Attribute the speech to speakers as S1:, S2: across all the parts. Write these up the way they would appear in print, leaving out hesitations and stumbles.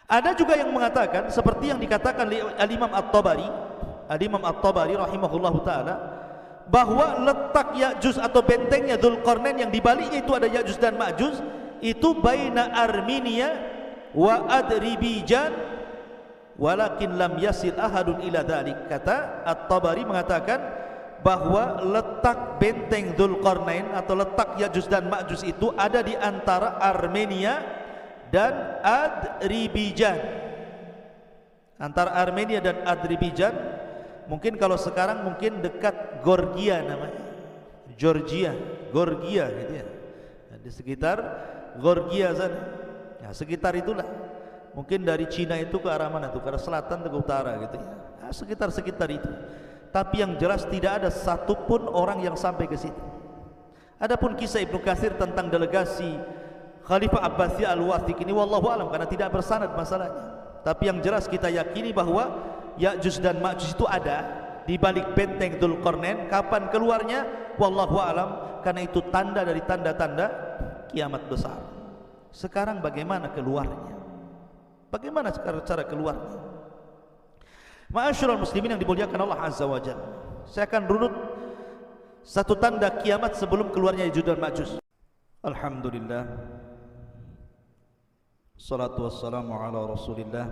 S1: Ada juga yang mengatakan seperti yang dikatakan oleh Al-Imam At-Tabari, Al-Imam At-Tabari rahimahullahu taala, bahwa letak Ya'juj atau bentengnya Dzulqarnain yang di baliknya itu ada Ya'juj dan Ma'juj itu baina Armenia wa Adribijan walakin lam yasil ahadun ila dzalik. Kata At-Tabari mengatakan bahwa letak benteng Dzulqarnain atau letak Ya'juj dan Ma'juj itu ada di antara Armenia dan Adribijan. Antara Armenia dan Adribijan, mungkin kalau sekarang mungkin dekat Georgia namanya, Georgia gitu ya. Di sekitar Georgia sana. Ya, sekitar itulah. Mungkin dari Cina itu ke arah mana tuh? Ke arah selatan atau ke utara gitu ya. Nah, sekitar itu. Tapi yang jelas tidak ada satupun orang yang sampai ke situ. Adapun kisah Ibnu Katsir tentang delegasi Khalifah Abbasiyah Al-Wathiq ini wallahu alam, karena tidak bersanad masalahnya. Tapi yang jelas kita yakini bahwa Ya'juj dan Ma'juj itu ada di balik benteng Dzulqarnain. Kapan keluarnya? Wallahu alam, karena itu tanda dari tanda-tanda kiamat besar. Sekarang bagaimana keluarnya? Bagaimana cara keluarnya? Ma'asyiral muslimin yang dimuliakan Allah Azza wa Jalla, saya akan runut satu tanda kiamat sebelum keluarnya Ya'juj dan Ma'juj. Alhamdulillah, salatu wassalamu ala Rasulillah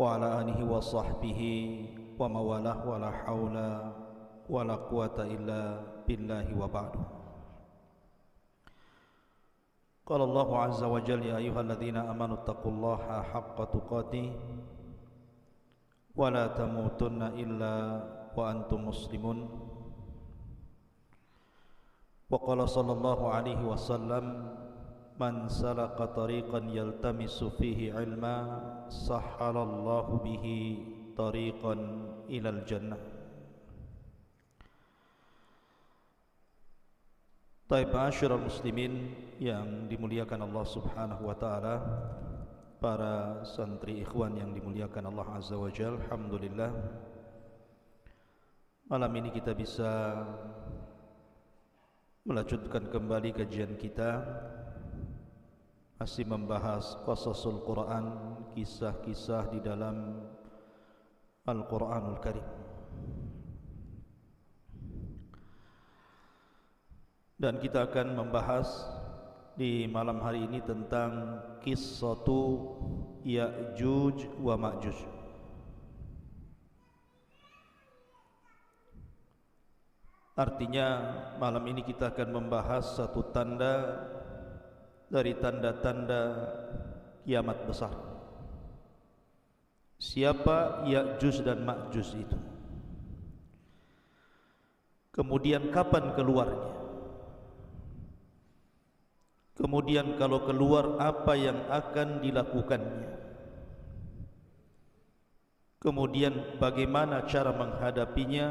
S1: wa ala alihi wa sahbihi wa mawalah wa la hawla wa la quwata illa billahi wa ba'du. Qala Allah azza wa jalla, ya ayyuhalladzina amanu taqullaha haqqa tuqatih wa la tamutunna illa wa antum muslimun. Wa qala sallallahu alaihi wasallam, man salaka tariqan yaltamisu fihi ilma sahhalallahu bihi tariqan ilal jannah. Taib ma'asyiral muslimin yang dimuliakan Allah subhanahu wa ta'ala, para santri ikhwan yang dimuliakan Allah azza wa jalla, alhamdulillah malam ini kita bisa melanjutkan kembali kajian kita, masih membahas qasasul Quran, kisah-kisah di dalam Al-Quranul Karim. Dan kita akan membahas di malam hari ini tentang qissatu Ya'juj wa Ma'juj. Artinya malam ini kita akan membahas satu tanda dari tanda-tanda kiamat besar. Siapa Ya'juj dan Ma'juj itu? Kemudian kapan keluarnya? Kemudian kalau keluar apa yang akan dilakukannya? Kemudian bagaimana cara menghadapinya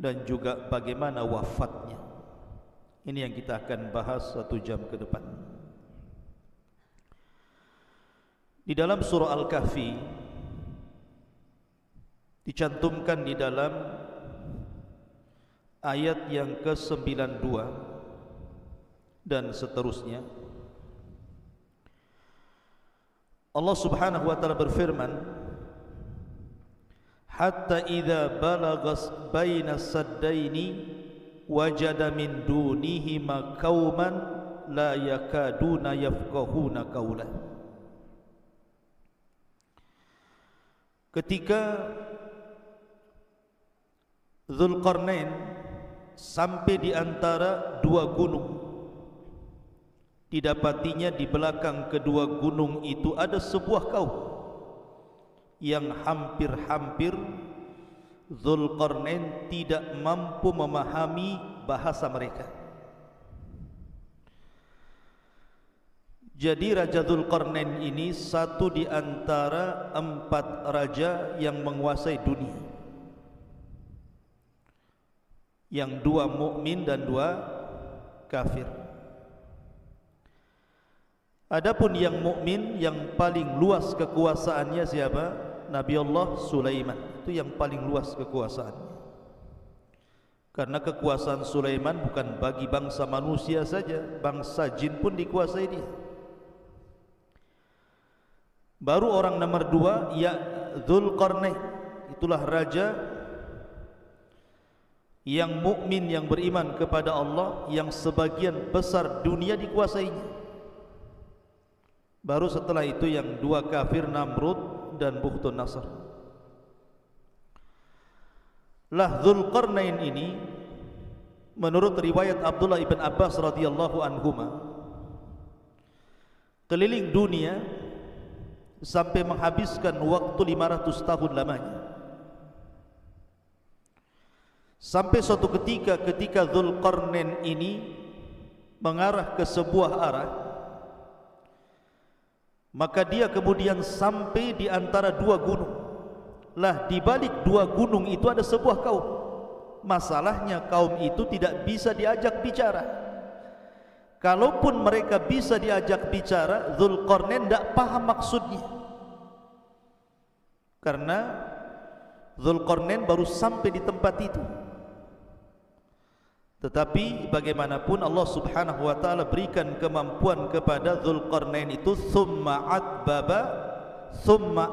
S1: dan juga bagaimana wafatnya? Ini yang kita akan bahas 1 jam ke depan. Di dalam surah Al-Kahfi dicantumkan di dalam ayat yang ke-92 dan seterusnya, Allah subhanahu wa ta'ala berfirman, hatta idza balagas baina saddaini wajada min dunihima qauman la yakaduna yafqahuna qawla. Ketika Dzulqarnain sampai di antara 2 gunung, didapatinya di belakang kedua gunung itu ada sebuah kaum yang hampir-hampir Dzulqarnain tidak mampu memahami bahasa mereka. Jadi Raja Dzulqarnain ini satu di antara 4 raja yang menguasai dunia, yang 2 mukmin dan 2 kafir. Adapun yang mukmin yang paling luas kekuasaannya siapa? Nabi Allah Sulaiman. Itu yang paling luas kekuasaannya. Karena kekuasaan Sulaiman bukan bagi bangsa manusia saja, bangsa jin pun dikuasai dia. Baru orang nomor 2 ya Dzulqarnain. Itulah raja yang mukmin, yang beriman kepada Allah, yang sebagian besar dunia dikuasainya. Baru setelah itu yang 2 kafir, Namrud dan Bukhtun Nasr. Lah Dzulqarnain ini menurut riwayat Abdullah ibn Abbas radhiyallahu anhuma keliling dunia sampai menghabiskan waktu 500 tahun lamanya. Sampai suatu ketika Dzulqarnain ini mengarah ke sebuah arah, maka dia kemudian sampai di antara 2 gunung. Lah di balik 2 gunung itu ada sebuah kaum. Masalahnya kaum itu tidak bisa diajak bicara. Kalaupun mereka bisa diajak bicara, Dzulqarnain tidak paham maksudnya. Karena Dzulqarnain baru sampai di tempat itu. Tetapi bagaimanapun Allah Subhanahu wa taala berikan kemampuan kepada Dzulqarnain itu, tsumma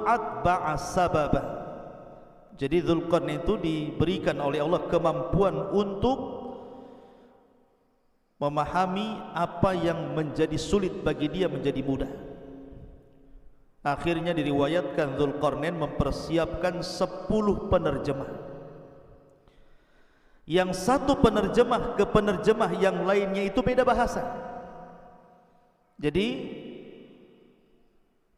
S1: atba'a sababa. Jadi Dzulqarnain itu diberikan oleh Allah kemampuan untuk memahami apa yang menjadi sulit bagi dia menjadi mudah. Akhirnya diriwayatkan Dzulqarnain mempersiapkan 10 penerjemah. Yang satu penerjemah ke penerjemah yang lainnya itu beda bahasa. Jadi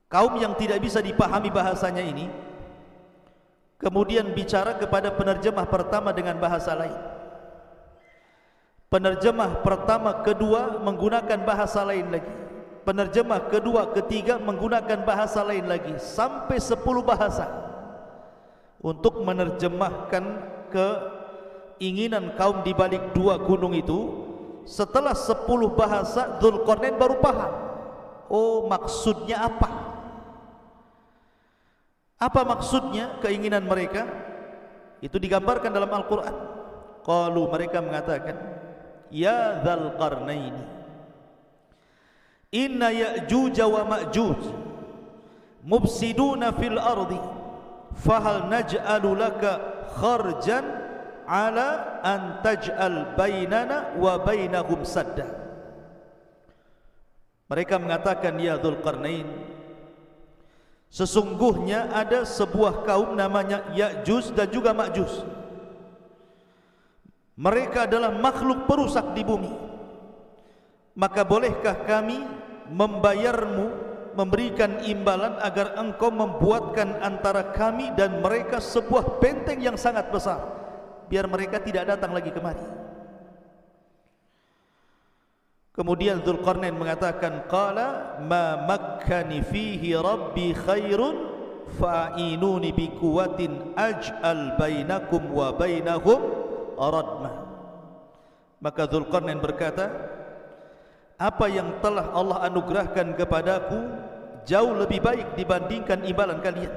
S1: kaum yang tidak bisa dipahami bahasanya ini kemudian bicara kepada penerjemah pertama dengan bahasa lain. Penerjemah pertama, kedua menggunakan bahasa lain lagi. Penerjemah kedua, ketiga menggunakan bahasa lain lagi. Sampai 10 bahasa untuk menerjemahkan keinginan kaum di balik 2 gunung itu. Setelah 10 bahasa, Dzulqarnain baru paham. Oh, maksudnya apa? Apa maksudnya keinginan mereka? Itu digambarkan dalam Al-Quran. Qalu, mereka mengatakan, ya Dzulqarnain, inna Ya'juj wa Ma'juj mufsiduna fil ardi fahal naj'alu laka kharjan ala an taj'al bainana wa bainahum sadda. Mereka mengatakan, ya Dzulqarnain, sesungguhnya ada sebuah kaum namanya Ya'juj dan juga Ma'juj. Mereka adalah makhluk perusak di bumi. Maka bolehkah kami membayarmu, memberikan imbalan agar engkau membuatkan antara kami dan mereka sebuah benteng yang sangat besar, biar mereka tidak datang lagi kemari. Kemudian Dzulqarnain mengatakan, qala ma makkani fihi rabbi khairun fa'inuni biquwatin aj'al bainakum wa bainahum radmah. Maka Dzulqarnain berkata, apa yang telah Allah anugerahkan kepadaku jauh lebih baik dibandingkan imbalan kalian.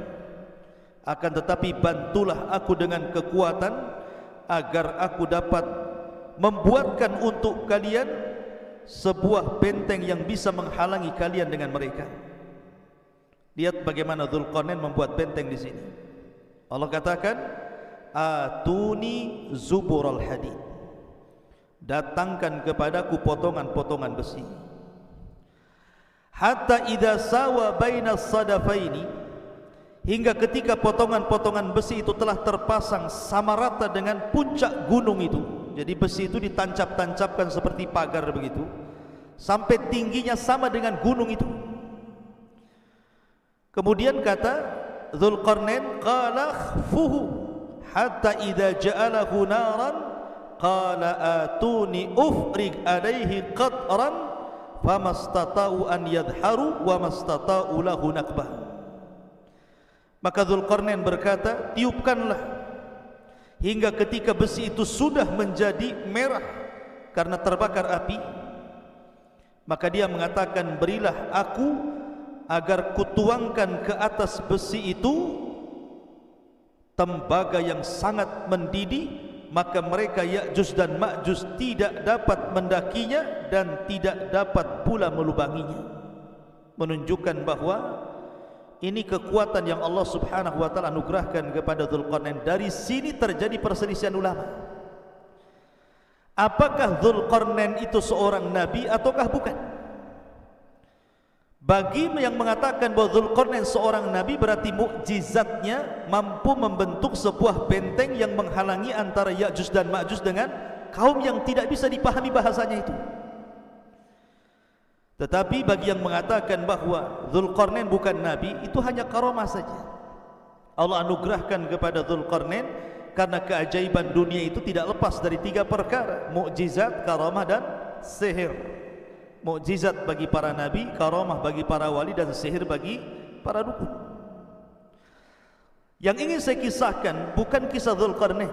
S1: Akan tetapi bantulah aku dengan kekuatan agar aku dapat membuatkan untuk kalian sebuah benteng yang bisa menghalangi kalian dengan mereka. Lihat bagaimana Dzulqarnain membuat benteng di sini. Allah katakan, atuni zubural hadid, datangkan kepadaku potongan-potongan besi. Hatta idza sawa bainas sadafaini, hingga ketika potongan-potongan besi itu telah terpasang sama rata dengan puncak gunung itu. Jadi besi itu ditancap-tancapkan seperti pagar begitu, sampai tingginya sama dengan gunung itu. Kemudian kata Dzulqarnain, qala khfuhu hatta idza ja'alahu naran qala atuni ufrig alaihi qatran famastata'u an yadharu wa mastata'u lahu nakbah. Maka Dzulqarnain berkata, tiupkanlah hingga ketika besi itu sudah menjadi merah karena terbakar api. Maka dia mengatakan, berilah aku agar kutuangkan ke atas besi itu tembaga yang sangat mendidih, maka mereka Ya'juj dan Ma'juj tidak dapat mendakinya dan tidak dapat pula melubanginya. Menunjukkan bahwa Ini kekuatan yang Allah Subhanahu wa taala anugerahkan kepada Dzulqarnain. Dari sini terjadi perselisihan ulama. Apakah Dzulqarnain itu seorang nabi ataukah bukan? Bagi yang mengatakan bahwa Dzulqarnain seorang nabi, berarti mukjizatnya mampu membentuk sebuah benteng yang menghalangi antara Ya'juj dan Ma'juj dengan kaum yang tidak bisa dipahami bahasanya itu. Tetapi bagi yang mengatakan bahwa Dzulqarnain bukan nabi, itu hanya karamah saja. Allah anugerahkan kepada Dzulqarnain karena keajaiban dunia itu tidak lepas dari 3 perkara: mukjizat, karamah, dan sihir. Mukjizat bagi para nabi, karamah bagi para wali, dan sihir bagi para dukun. Yang ingin saya kisahkan bukan kisah Dzulqarnain,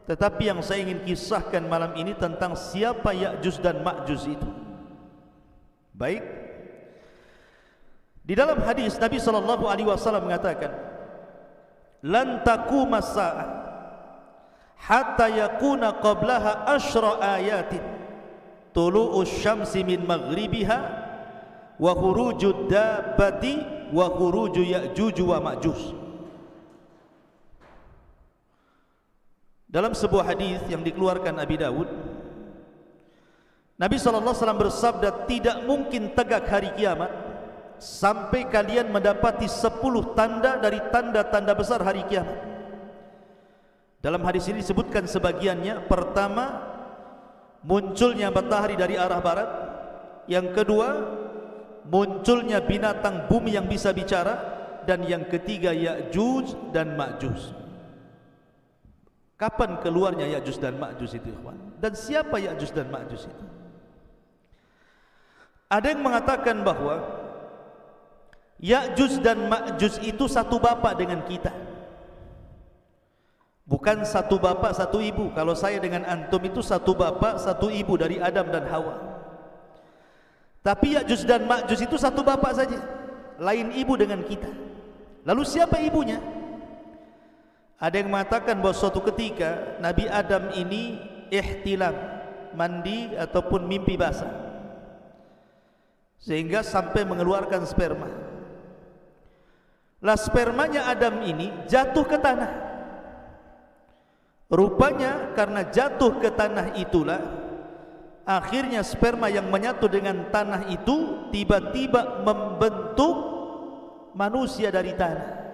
S1: tetapi yang saya ingin kisahkan malam ini tentang siapa Ya'juj dan Ma'juj itu. Baik, di dalam hadis Nabi SAW mengatakan, lan taquma as-sa'ah hatta yakuna qablaha asyra ayatin tulu'us syamsi min maghribiha wa khurujud dabbati wa khuruju Ya'juj wa Ma'juj. Dalam sebuah hadis yang dikeluarkan Abi Dawud, Nabi SAW bersabda, tidak mungkin tegak hari kiamat sampai kalian mendapati 10 tanda dari tanda-tanda besar hari kiamat. Dalam hadis ini disebutkan sebagiannya. Pertama, munculnya matahari dari arah barat. Yang kedua, munculnya binatang bumi yang bisa bicara. Dan yang ketiga, Ya'juj dan Ma'juj. Kapan keluarnya Ya'juj dan Ma'juj itu, ikhwan? Dan siapa Ya'juj dan Ma'juj itu? Ada yang mengatakan bahwa Ya'juj dan Ma'juj itu satu bapak dengan kita, bukan satu bapak satu ibu. Kalau saya dengan antum itu satu bapak satu ibu, dari Adam dan Hawa. Tapi Ya'juj dan Ma'juj itu satu bapak saja, lain ibu dengan kita. Lalu siapa ibunya? Ada yang mengatakan bahwa suatu ketika Nabi Adam ini ihtilam, mandi ataupun mimpi basah, sehingga sampai mengeluarkan sperma. Lah spermanya Adam ini jatuh ke tanah. Rupanya karena jatuh ke tanah itulah akhirnya sperma yang menyatu dengan tanah itu tiba-tiba membentuk manusia dari tanah.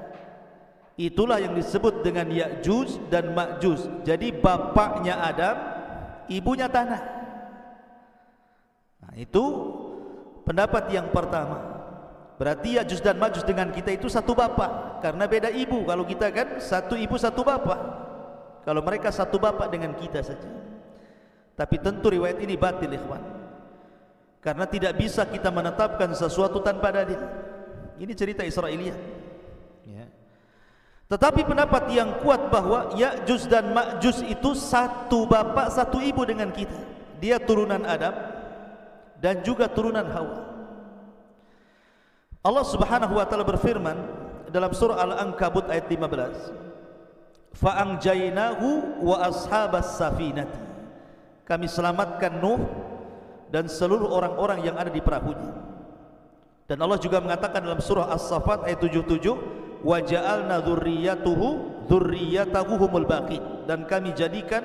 S1: Itulah yang disebut dengan Ya'juj dan Ma'juj. Jadi bapaknya Adam, ibunya tanah. Nah, itu pendapat yang pertama. Berarti Ya'juj dan Ma'juj dengan kita itu satu bapak, karena beda ibu. Kalau kita kan satu ibu satu bapak, kalau mereka satu bapak dengan kita saja. Tapi tentu riwayat ini batil, ikhwan, karena tidak bisa kita menetapkan sesuatu tanpa dalil. Ini cerita Israiliyat ya. Tetapi pendapat yang kuat bahwa Ya'juj dan Ma'juj itu satu bapak satu ibu dengan kita. Dia turunan Adam dan juga turunan Hawa. Allah Subhanahu wa taala berfirman dalam surah Al-Ankabut ayat 15, fa'anjainahu wa ashabas safinati, kami selamatkan Nuh dan seluruh orang-orang yang ada di perahunya. Dan Allah juga mengatakan dalam surah As-Saffat ayat 77, wa ja'alna dzurriyyatahu humul baqin, dan kami jadikan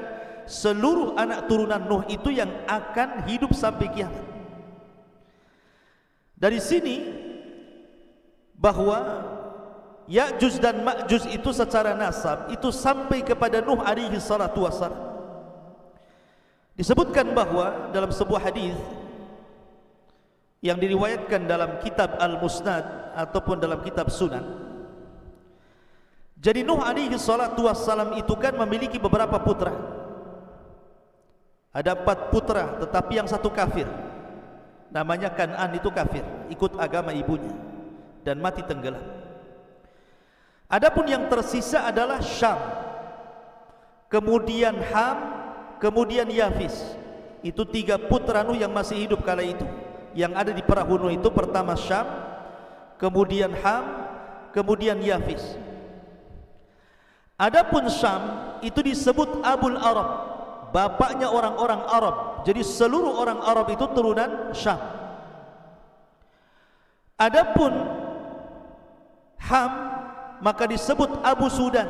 S1: seluruh anak turunan Nuh itu yang akan hidup sampai kiamat. Dari sini bahwa Ya'juj dan Ma'juj itu secara nasab itu sampai kepada Nuh alaihi salatu wassalam. Disebutkan bahwa dalam sebuah hadis yang diriwayatkan dalam kitab Al-Musnad ataupun dalam kitab Sunan, jadi Nuh alaihi salatu wassalam itu kan memiliki beberapa putra. Ada 4 putra, tetapi yang satu kafir, namanya Kan'an, itu kafir, ikut agama ibunya dan mati tenggelam. Adapun yang tersisa adalah Syam, kemudian Ham, kemudian Yafis. Itu 3 putra Nuh yang masih hidup kala itu, yang ada di perahu Nuh itu. Pertama Syam, kemudian Ham, kemudian Yafis. Adapun Syam itu disebut Abul Arab, bapaknya orang-orang Arab. Jadi seluruh orang Arab itu turunan Syam. Adapun Ham, maka disebut Abu Sudan.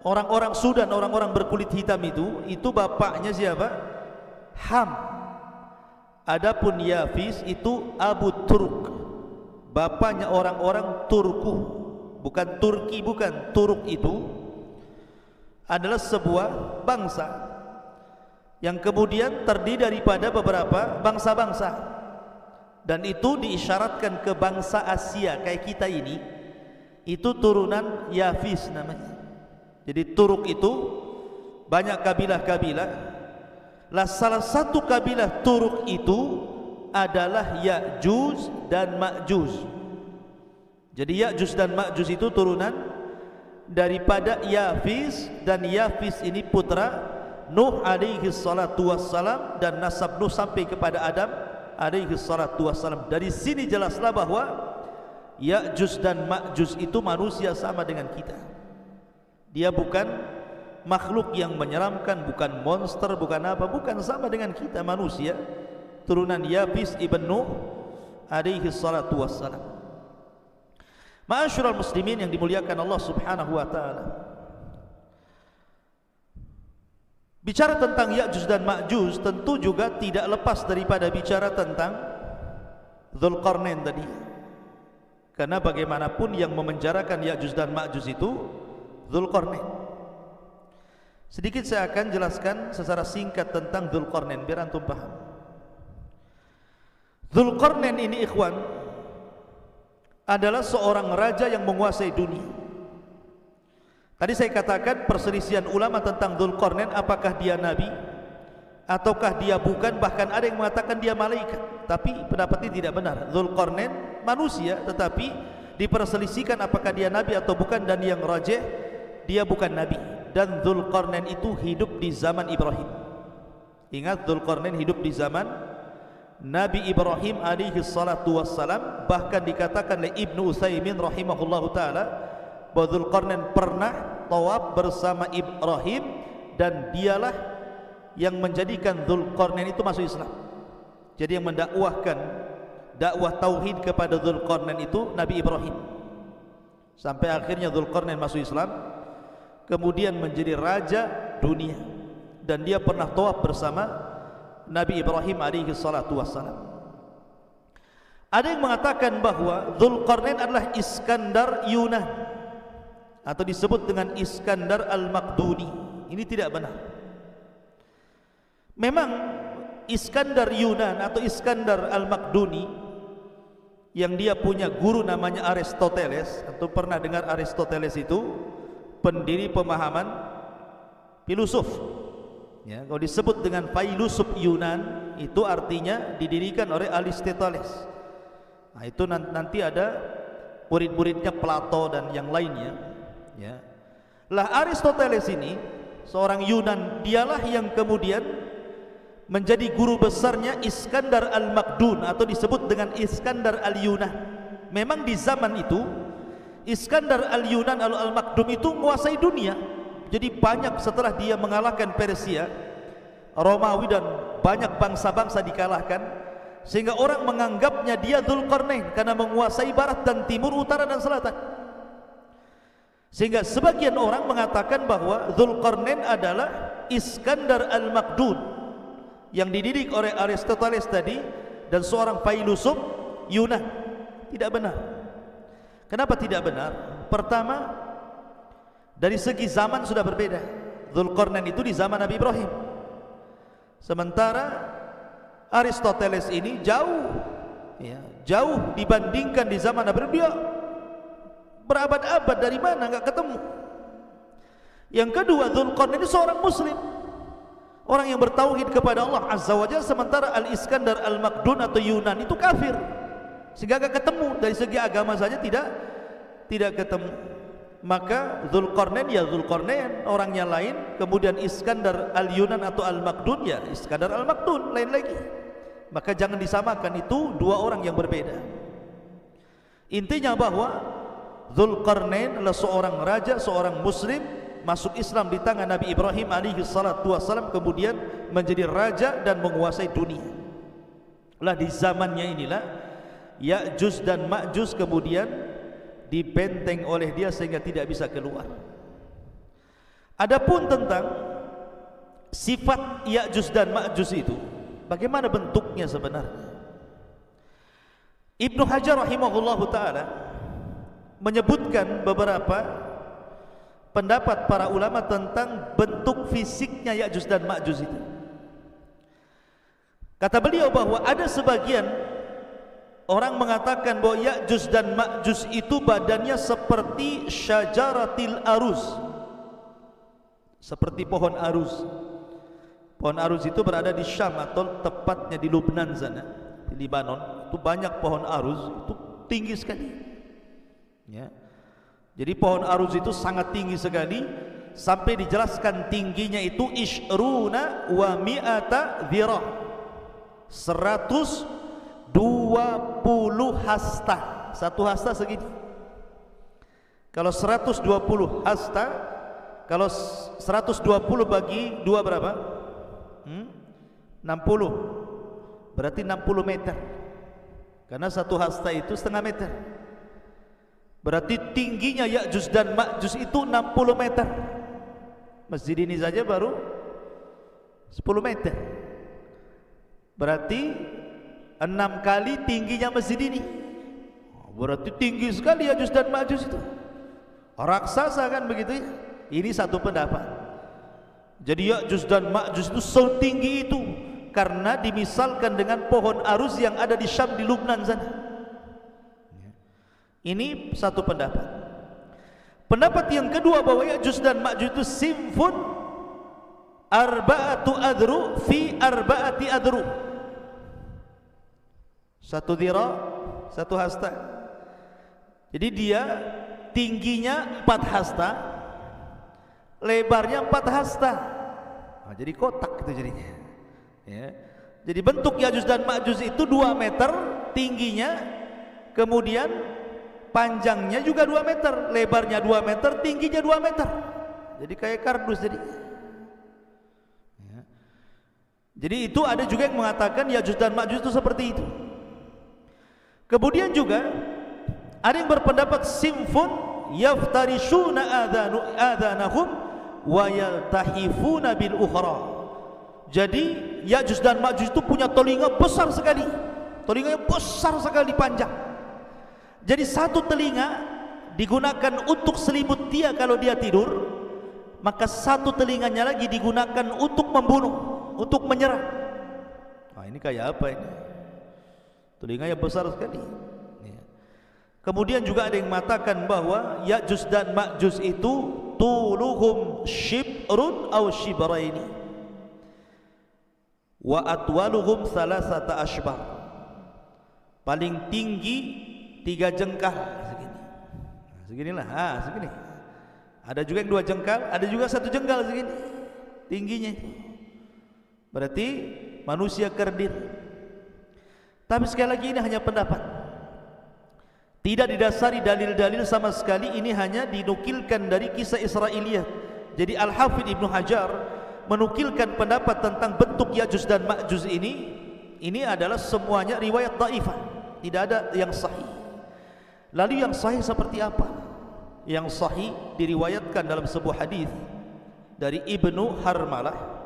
S1: Orang-orang Sudan, orang-orang berkulit hitam itu bapaknya siapa? Ham. Adapun Yafis itu Abu Turk, bapaknya orang-orang Turku, bukan Turki, bukan. Turk itu adalah sebuah bangsa yang kemudian terdiri daripada beberapa bangsa-bangsa, dan itu diisyaratkan ke bangsa Asia kayak kita ini, itu turunan Yafis namanya. Jadi Turk itu banyak kabilah-kabilah. Lah salah satu kabilah Turk itu adalah Ya'juj dan Ma'juj. Jadi Ya'juj dan Ma'juj itu turunan daripada Yafis, dan Yafis ini putra Nuh alaihi salatu wassalam, dan nasab Nuh sampai kepada Adam alaihi salatu wassalam. Dari sini jelaslah bahwa Ya'juj dan Ma'juj itu manusia sama dengan kita. Dia bukan makhluk yang menyeramkan, bukan monster, bukan apa, bukan, sama dengan kita manusia, turunan Yafis ibn Nuh alaihi salatu wassalam. Ma'asyiral muslimin yang dimuliakan Allah subhanahu wa ta'ala, bicara tentang Ya'juj dan Ma'juj tentu juga tidak lepas daripada bicara tentang Dzulqarnain tadi. Karena bagaimanapun yang memenjarakan Ya'juj dan Ma'juj itu Dzulqarnain. Sedikit saya akan jelaskan secara singkat tentang Dzulqarnain biar antum paham. Dzulqarnain ini ikhwan adalah seorang raja yang menguasai dunia. Tadi saya katakan perselisihan ulama tentang Dzulqarnain, apakah dia nabi ataukah dia bukan, bahkan ada yang mengatakan dia malaikat. Tapi pendapat ini tidak benar. Dzulqarnain manusia, tetapi diperselisihkan apakah dia nabi atau bukan, dan yang rajih dia bukan nabi. Dan Dzulqarnain itu hidup di zaman Ibrahim. Ingat, Dzulqarnain hidup di zaman Nabi Ibrahim alaihi salatu wassalam. Bahkan dikatakan oleh Ibnu Utsaimin rahimahullahu ta'ala bahwa Dzulqarnain pernah tawaf bersama Ibrahim, dan dialah yang menjadikan Dzulqarnain itu masuk Islam. Jadi yang mendakwahkan dakwah tauhid kepada Dzulqarnain itu Nabi Ibrahim, sampai akhirnya Dzulqarnain masuk Islam, kemudian menjadi raja dunia, dan dia pernah tawaf bersama Nabi Ibrahim alaihi salatu wassalam. Ada yang mengatakan bahwa Dzulqarnain adalah Iskandar Yunan, atau disebut dengan Iskandar Al-Maqduni. Ini tidak benar. Memang Iskandar Yunan atau Iskandar Al-Maqduni yang dia punya guru namanya Aristoteles. Atau pernah dengar Aristoteles itu pendiri pemahaman filosof. Ya, kalau disebut dengan filosof Yunan itu artinya didirikan oleh Aristoteles. Nah, itu nanti ada murid-muridnya Plato dan yang lainnya. Ya. Lah Aristoteles ini seorang Yunan, dialah yang kemudian menjadi guru besarnya Iskandar Al-Maqdun, atau disebut dengan Iskandar Al-Yunan. Memang di zaman itu Iskandar Al-Yunan Al-Maqdum itu menguasai dunia. Jadi banyak, setelah dia mengalahkan Persia, Romawi, dan banyak bangsa-bangsa dikalahkan, sehingga orang menganggapnya dia Dzulqarnain karena menguasai barat dan timur, utara dan selatan. Sehingga sebagian orang mengatakan bahwa Dzulqarnain adalah Iskandar Al-Maqdun yang dididik oleh Aristoteles tadi, dan seorang filosof Yunan. Tidak benar. Kenapa tidak benar? Pertama, dari segi zaman sudah berbeda. Dzulqarnain itu di zaman Nabi Ibrahim, sementara Aristoteles ini jauh, ya, jauh dibandingkan di zaman Nabi Ibrahim. Dia berabad-abad, dari mana nggak ketemu. Yang kedua, Dzulqarnain ini seorang muslim, orang yang bertauhid kepada Allah Azza wa Jalla, sementara Al-Iskandar Al-Maqdun atau Yunan itu kafir, sehingga nggak ketemu. Dari segi agama saja tidak ketemu. Maka Dzulqarnain ya Dzulqarnain, orangnya lain. Kemudian Iskandar Al-Yunan atau Al-Maqdun ya Iskandar Al-Maqdun, lain lagi. Maka jangan disamakan, itu dua orang yang berbeda. Intinya bahwa Dzulqarnain adalah seorang raja, seorang muslim, masuk Islam di tangan Nabi Ibrahim alaihi salatu wassalam, kemudian menjadi raja dan menguasai dunia. Lah di zamannya inilah Ya'juj dan Ma'juj kemudian dibenteng oleh dia sehingga tidak bisa keluar. Adapun tentang sifat Ya'juj dan Ma'juj itu, bagaimana bentuknya sebenarnya? Ibnu Hajar rahimahullahu ta'ala menyebutkan beberapa pendapat para ulama tentang bentuk fisiknya Ya'juj dan Ma'juj itu. Kata beliau bahwa ada sebagian orang mengatakan bahwa Ya'juj dan Ma'juj itu badannya seperti syajaratil aruz, seperti pohon aruz. Pohon aruz itu berada di Syam atau tepatnya di Lubnan sana, di Libanon. Itu banyak pohon aruz, itu tinggi sekali, ya. Jadi pohon aruz itu sangat tinggi sekali, sampai dijelaskan tingginya itu ishruna wa mi'ata dhira, 120 hasta. Satu hasta segini. Kalau 120 hasta, kalau 120 bagi 2 berapa? 60. Berarti 60 meter. Karena satu hasta itu setengah meter. Berarti tingginya Ya'juj dan Ma'juj itu 60 meter. Masjid ini saja baru 10 meter. Berarti 6 kali tingginya masjid ini. Berarti tinggi sekali Ya'juj dan Ma'juj itu. Raksasa kan begitu ya. Ini satu pendapat. Jadi Ya'juj dan Ma'juj itu setinggi itu karena dimisalkan dengan pohon aruz yang ada di Syam, di Lubnan sana. Ini satu pendapat. Pendapat yang kedua bahwa Ya'juj dan Ma'juj itu simfun arba'atu adru fi arba'ati adru. Satu dhira, satu hasta. Jadi dia tingginya 4 hasta, lebarnya 4 hasta. Nah, jadi kotak itu jadinya, ya. Jadi bentuk Ya'juj dan Ma'juj itu 2 meter tingginya, kemudian panjangnya juga 2 meter, lebarnya 2 meter, tingginya 2 meter. Jadi kayak kardus jadi. Ya. Jadi itu ada juga yang mengatakan Ya'juj dan Ma'juj itu seperti itu. Kemudian juga ada yang berpendapat simfun yaftarishuna adhanahum wa yaltahifuna bil ukhra. Jadi Ya'juj dan Ma'juj itu punya telinga besar sekali. Telinganya besar sekali, panjang. Jadi satu telinga digunakan untuk selimut dia kalau dia tidur, maka satu telinganya lagi digunakan untuk membunuh, untuk menyerang. Nah, ini kayak apa ini? Telinganya besar sekali. Kemudian juga ada yang mengatakan bahwa Ya'juj dan Ma'juj itu tuluhum shibrun aw shibraini wa atwaluhum thalathata ashbar. Paling tinggi 3 jengkal segini. Seginilah, segini. Ada juga yang 2 jengkal, ada juga 1 jengkal segini tingginya. Berarti manusia kerdil. Tapi sekali lagi ini hanya pendapat, tidak didasari dalil-dalil sama sekali. Ini hanya dinukilkan dari kisah Israiliyah. Jadi Al-Hafidh Ibnu Hajar menukilkan pendapat tentang bentuk Ya'juj dan Ma'juj ini adalah semuanya riwayat dhaifah, tidak ada yang sahih. Lalu yang sahih seperti apa? Yang sahih diriwayatkan dalam sebuah hadis dari Ibnu Harmalah,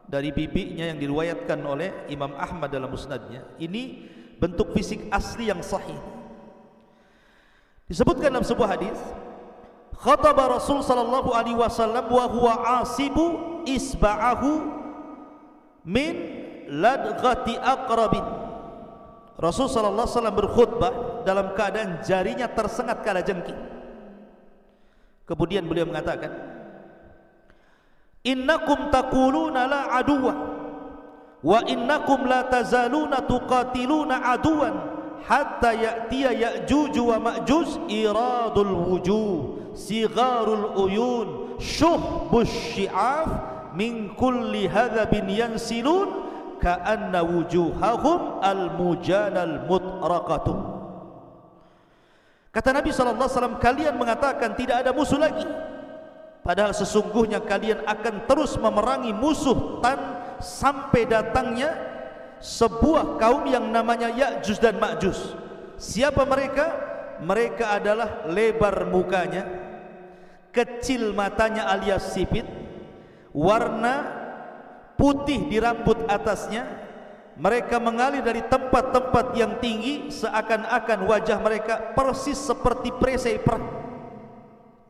S1: dari bibinya, yang diriwayatkan oleh Imam Ahmad dalam musnadnya. Ini bentuk fisik asli yang sahih. Disebutkan dalam sebuah hadis, khataba Rasul sallallahu alaihi wasallam wa huwa asibu isba'ahu min ladghati aqrabin. Rasul sallallahu alaihi wasallam berkhutbah dalam keadaan jarinya tersengat kalajengking. Kemudian beliau mengatakan, innakum taquluna la aduwa wa innakum la tazaluna tuqatiluna aduwan hatta ya'tiya Ya'juj wa Ma'juj iradul wujuh sigharul uyun syuhbus syi'af min kulli hadhabin yansilun ka'anna wujuhahum al-mujanal mutraqatu. Kata Nabi SAW, kalian mengatakan tidak ada musuh lagi, padahal sesungguhnya kalian akan terus memerangi musuh sampai datangnya sebuah kaum yang namanya Ya'juj dan Ma'juj. Siapa mereka? mereka adalah lebar mukanya, kecil matanya alias sipit, warna putih di rambut atasnya. Mereka mengalir dari tempat-tempat yang tinggi, seakan-akan wajah mereka persis seperti perisai perang.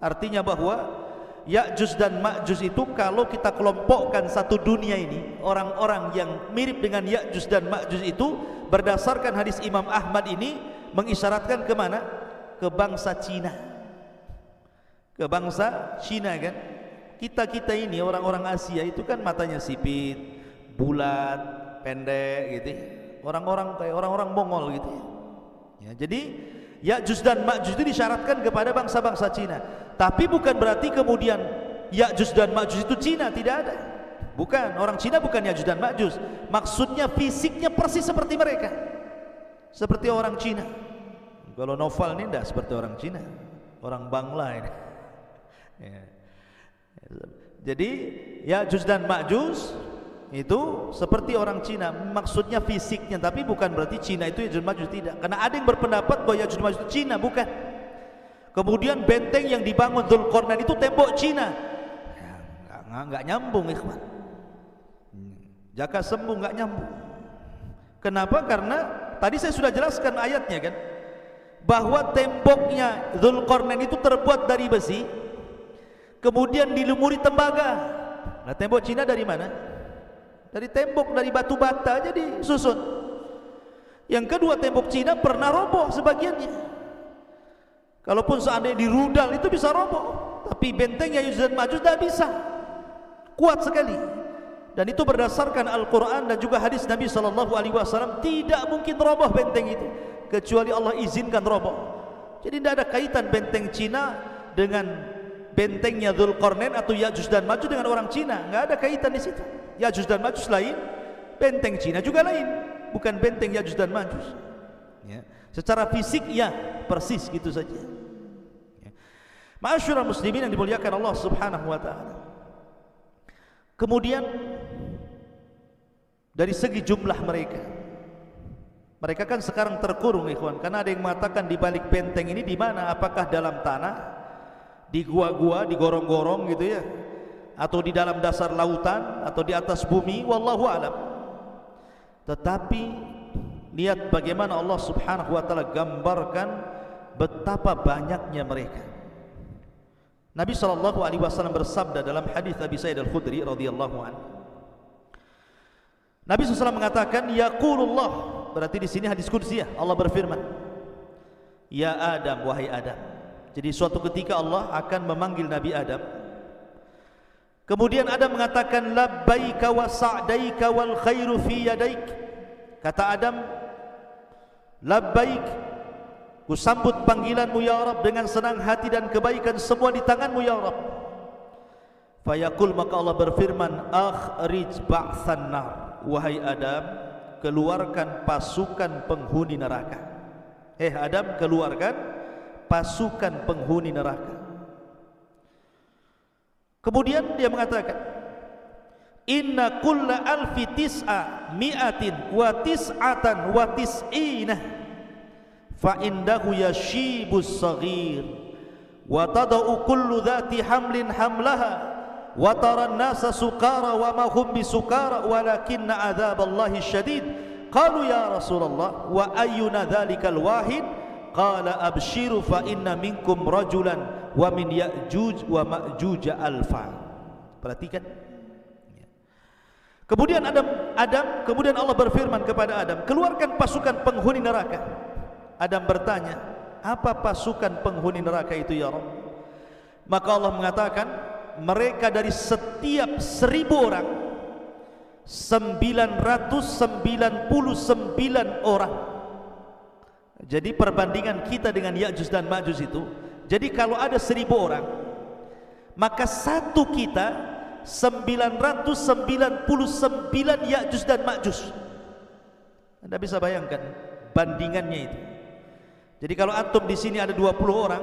S1: Artinya bahwa Ya'juj dan Ma'juj itu kalau kita kelompokkan satu dunia ini, orang-orang yang mirip dengan Ya'juj dan Ma'juj itu berdasarkan hadis Imam Ahmad ini mengisyaratkan ke mana? Ke bangsa Cina. Ke bangsa Cina kan. Kita ini orang-orang Asia itu kan matanya sipit, bulat, pendek gitu. Orang-orang kayak orang-orang Mongol gitu. Ya, jadi Ya'juj dan Ma'juj itu disyaratkan kepada bangsa-bangsa Cina. Tapi bukan berarti kemudian Ya'juj dan Ma'juj itu Cina, tidak ada. Bukan, orang Cina bukan Ya'juj dan Ma'juj. Maksudnya fisiknya persis seperti mereka. Seperti orang Cina. Kalau Novel ini tidak seperti orang Cina, orang Bangla ini. Ya. Jadi Ya'juj dan Ma'juj itu seperti orang Cina, maksudnya fisiknya, tapi bukan berarti Cina itu Ya'juj Ma'juj, tidak. Karena ada yang berpendapat bahwa Ya'juj Ma'juj itu Cina, bukan. Kemudian benteng yang dibangun Dzulqarnain itu tembok Cina, ya, nggak nyambung ikhwan. Jaka sembung nggak nyambung. Kenapa? Karena tadi saya sudah jelaskan ayatnya kan, bahwa temboknya Dzulqarnain itu terbuat dari besi, kemudian dilumuri tembaga. Nah, tembok Cina dari mana? Dari tembok, dari batu bata aja disusun. Yang kedua, tembok Cina pernah roboh sebagiannya. Kalaupun seandainya dirudal itu bisa roboh, tapi bentengnya Ya'juj dan Ma'juj tidak bisa, kuat sekali. Dan itu berdasarkan Al-Quran dan juga hadis Nabi SAW, tidak mungkin roboh benteng itu kecuali Allah izinkan roboh. Jadi tidak ada kaitan benteng Cina dengan bentengnya Dzulqarnain atau Ya'juj dan Ma'juj dengan orang Cina, nggak ada kaitan di situ. Ya'juj dan Ma'juj lain, benteng Cina juga lain, bukan benteng Ya'juj dan Ma'juj. Ya. Secara fisik ya persis gitu saja. Ya. Ma'asyiral muslimin yang dimuliakan Allah Subhanahu wa taala. Kemudian dari segi jumlah mereka kan sekarang terkurung ikhwan, karena ada yang mengatakan di balik benteng ini di mana? Apakah dalam tanah, di gua-gua, di gorong-gorong gitu ya, atau di dalam dasar lautan, atau di atas bumi, wallahu alam. Tetapi lihat bagaimana Allah Subhanahu wa taala gambarkan betapa banyaknya mereka. Nabi SAW bersabda dalam hadis Abi Sa'id Al-Khudri radhiyallahu anhu. Nabi SAW mengatakan, yaqulullah, berarti di sini hadis qudsi ya, Allah berfirman, ya Adam, wahai Adam. Jadi suatu ketika Allah akan memanggil Nabi Adam. Kemudian Adam mengatakan, labbaika wa sa'daika wal khairu fi yadaik. Kata Adam, labbaik, ku sambut panggilanmu ya Rabb dengan senang hati dan kebaikan semua di tanganmu ya Rabb. Fayaqul, maka Allah berfirman, akhrij ba'than nar, wahai Adam, keluarkan pasukan penghuni neraka. Adam, keluarkan pasukan penghuni neraka. Kemudian dia mengatakan, inna kulla alfi tis'a mi'atin wa tis'atan wa tis'ina fa indahu yashibus saghir wa tada'u kullu dhati hamlin hamlaha wa tara an-nasa sukara wa ma hum bisukara walakinna adzaballahi syadid. Qalu ya Rasulullah wa ayyuna dhalikal wahid? Qala abshiru fa inna minkum rajulan wa min Ya'juj wa Ma'juj alfa. Perhatikan. Kemudian kemudian Allah berfirman kepada Adam, keluarkan pasukan penghuni neraka. Adam bertanya, apa pasukan penghuni neraka itu ya Rabb? Maka Allah mengatakan, mereka dari setiap 1000 orang 999 orang. Jadi perbandingan kita dengan Ya'juj dan Ma'juj itu, jadi kalau ada 1000 orang, maka satu kita 999 Ya'juj dan Ma'juj. Anda bisa bayangkan bandingannya itu. Jadi kalau antum di sini ada 20 orang,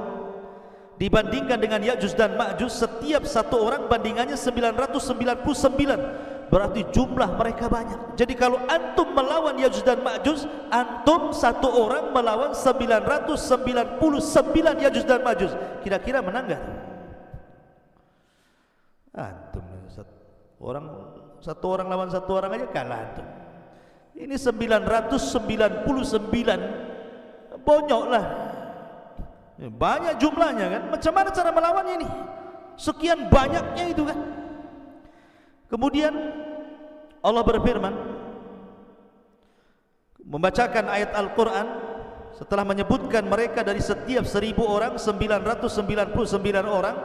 S1: dibandingkan dengan Ya'juj dan Ma'juj, setiap satu orang bandingannya 999. berarti jumlah mereka banyak. Jadi kalau antum melawan Ya'juj dan Ma'juj, antum satu orang melawan 999 Ya'juj dan Ma'juj, kira-kira menang gak? Antum satu orang lawan satu orang aja kalah antum. Ini 999, bonyok lah, banyak jumlahnya kan. Macam mana cara melawannya ini? Sekian banyaknya itu kan. Kemudian Allah berfirman membacakan ayat Al-Quran setelah menyebutkan mereka dari setiap 1000 orang 999 orang.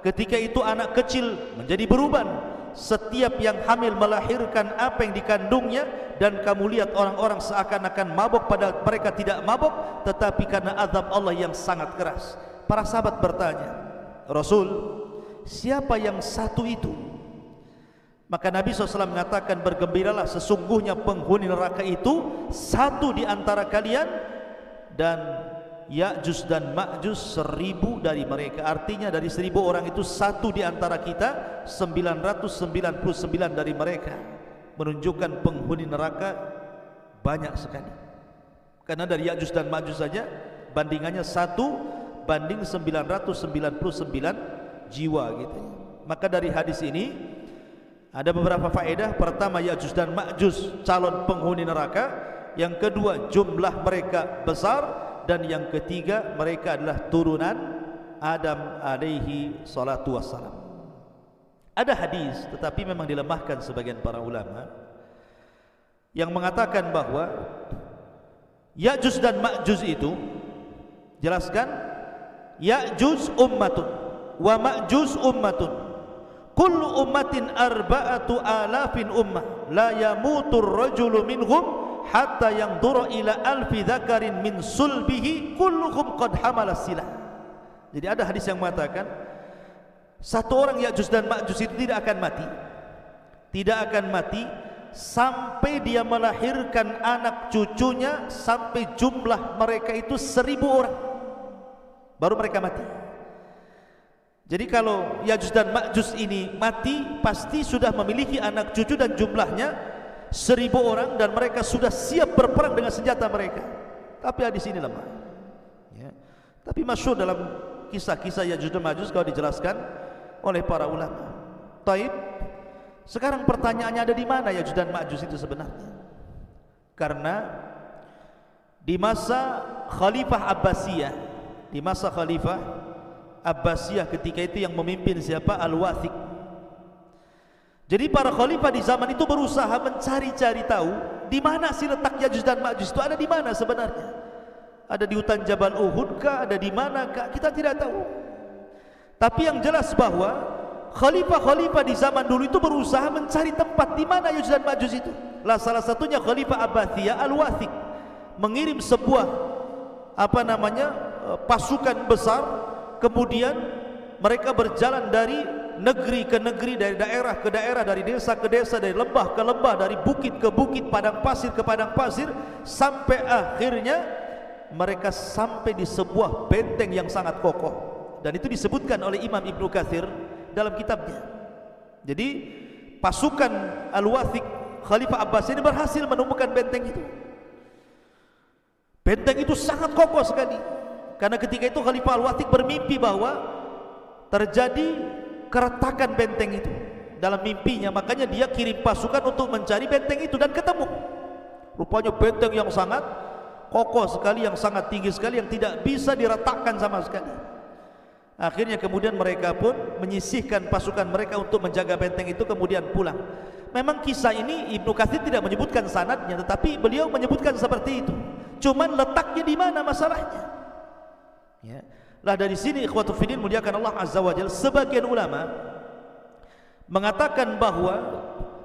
S1: Ketika itu anak kecil menjadi beruban, setiap yang hamil melahirkan apa yang dikandungnya, dan kamu lihat orang-orang seakan-akan mabuk padahal mereka tidak mabuk, tetapi karena azab Allah yang sangat keras. Para sahabat bertanya, Rasul, siapa yang satu itu? Maka Nabi SAW mengatakan, bergembiralah, sesungguhnya penghuni neraka itu satu di antara kalian, dan Ya'juj dan Ma'juj 1000 dari mereka. Artinya dari 1000 orang itu satu di antara kita, 999 dari mereka. Menunjukkan penghuni neraka banyak sekali. Karena dari Ya'juj dan Ma'juj saja bandingannya 1 banding 999 jiwa gitu. Maka dari hadis ini ada beberapa faedah. Pertama, Ya'juj dan Ma'juj calon penghuni neraka. Yang kedua, jumlah mereka besar. Dan yang ketiga, mereka adalah turunan Adam alaihi salatu wassalam. Ada hadis, tetapi memang dilemahkan sebagian para ulama, yang mengatakan bahwa Ya'juj dan Ma'juj itu, jelaskan, Ya'juj ummatun wa Ma'juj ummatun, kullu ummatin arba'atu alafin ummah, la yamutur rajulu minhum hatta yang dura ila alfi dzakarin min sulbihi kulluhum qad hamala silah. Jadi ada hadis yang mengatakan satu orang Ya'juj dan Ma'juj itu tidak akan mati sampai dia melahirkan anak cucunya, sampai jumlah mereka itu 1000 orang baru mereka mati. Jadi kalau Ya'juj dan Ma'juj ini mati, pasti sudah memiliki anak cucu dan jumlahnya 1000 orang, dan mereka sudah siap berperang dengan senjata mereka. Tapi hadis ini lemah ya. Tapi masyhur dalam kisah-kisah Ya'juj dan Ma'juj kalau dijelaskan oleh para ulama. Taib, sekarang pertanyaannya, ada di mana Ya'juj dan Ma'juj itu sebenarnya? Karena di masa Khalifah Abbasiyah, ketika itu yang memimpin siapa? Al-Wathiq. Jadi para khalifah di zaman itu berusaha mencari-cari tahu di mana sih letak Ya'juj dan Ma'juj itu, ada di mana sebenarnya? Ada di hutan Jabal Uhud kah? Ada di mana kah? Kita tidak tahu. Tapi yang jelas bahwa khalifah-khalifah di zaman dulu itu berusaha mencari tempat di mana Ya'juj dan Ma'juj itu. Lah salah satunya Khalifah Abbasiyah Al-Wathiq mengirim sebuah pasukan besar, kemudian mereka berjalan dari negeri ke negeri, dari daerah ke daerah, dari desa ke desa, dari lembah ke lembah, dari bukit ke bukit, padang pasir ke padang pasir, sampai akhirnya mereka sampai di sebuah benteng yang sangat kokoh, dan itu disebutkan oleh Imam Ibnu Katsir dalam kitabnya. Jadi pasukan Al-Wathiq Khalifah Abbas ini berhasil menemukan benteng itu. Benteng itu sangat kokoh sekali, karena ketika itu Khalifah Al-Wathiq bermimpi bahwa terjadi keretakan benteng itu dalam mimpinya. Makanya dia kirim pasukan untuk mencari benteng itu, dan ketemu. Rupanya benteng yang sangat kokoh sekali, yang sangat tinggi sekali, yang tidak bisa diretakkan sama sekali. Akhirnya kemudian mereka pun menyisihkan pasukan mereka untuk menjaga benteng itu, kemudian pulang. Memang kisah ini Ibnu Katsir tidak menyebutkan sanadnya, tetapi beliau menyebutkan seperti itu. Cuman letaknya di mana masalahnya? Ya. Lah dari sini ikhwatul fillah muliakan Allah Azza wa Jalla, sebagian ulama mengatakan bahwa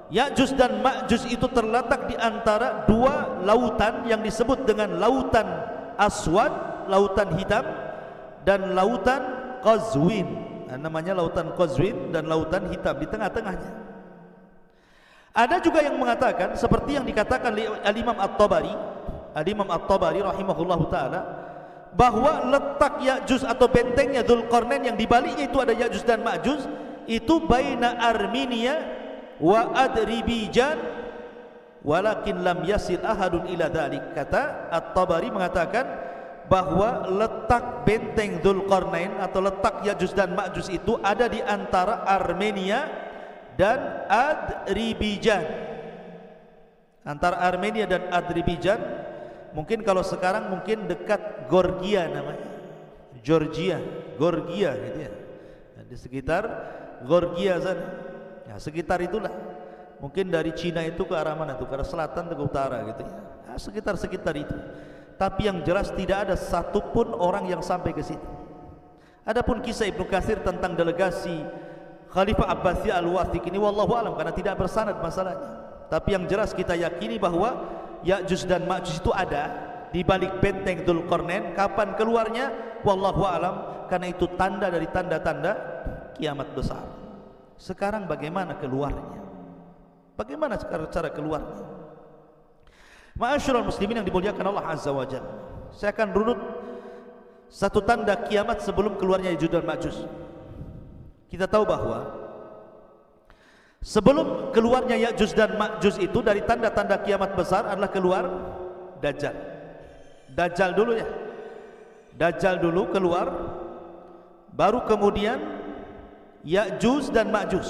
S1: Ya'juj dan Ma'juj itu terletak di antara dua lautan yang disebut dengan lautan Aswad, lautan hitam, dan lautan Qazwin. Namanya lautan Qazwin dan lautan hitam, di tengah-tengahnya. Ada juga yang mengatakan seperti yang dikatakan oleh Al-Imam At-Tabari rahimahullahu taala, bahwa letak Ya'juj atau bentengnya Dzulqarnain yang di baliknya itu ada Ya'juj dan Ma'juj, itu baina Armenia wa Adribijan walakin lam yasil ahadun ila dzalik. Kata At-Tabari mengatakan bahwa letak benteng Dzulqarnain atau letak Ya'juj dan Ma'juj itu ada di antara Armenia dan Adribijan. Antara Armenia dan Adribijan, mungkin kalau sekarang mungkin dekat Georgia namanya, Georgia gitu ya, di sekitar Georgia sana, ya, sekitar itulah. Mungkin dari Cina itu ke arah mana tuh, ke arah selatan atau ke utara gitu ya, nah, sekitar itu. Tapi yang jelas tidak ada satupun orang yang sampai ke situ. Adapun kisah Ibnu Katsir tentang delegasi Khalifah Abbasiyah Al-Wathiq ini wallahu alam, karena tidak bersanad masalahnya. Tapi yang jelas kita yakini bahwa Ya'juj dan Ma'juj itu ada di balik benteng Dzulqarnain. Kapan keluarnya wallahu alam, karena itu tanda dari tanda-tanda kiamat besar. Sekarang bagaimana keluarnya? Bagaimana cara keluarnya? Ma'asyiral muslimin yang dimuliakan Allah Azza wa Jalla, saya akan runut satu tanda kiamat sebelum keluarnya Ya'juj dan Ma'juj. Kita tahu bahwa sebelum keluarnya Ya'juj dan Ma'juj itu dari tanda-tanda kiamat besar adalah keluar Dajjal. Dajjal dulu ya. Dajjal dulu keluar, baru kemudian Ya'juj dan Ma'juj.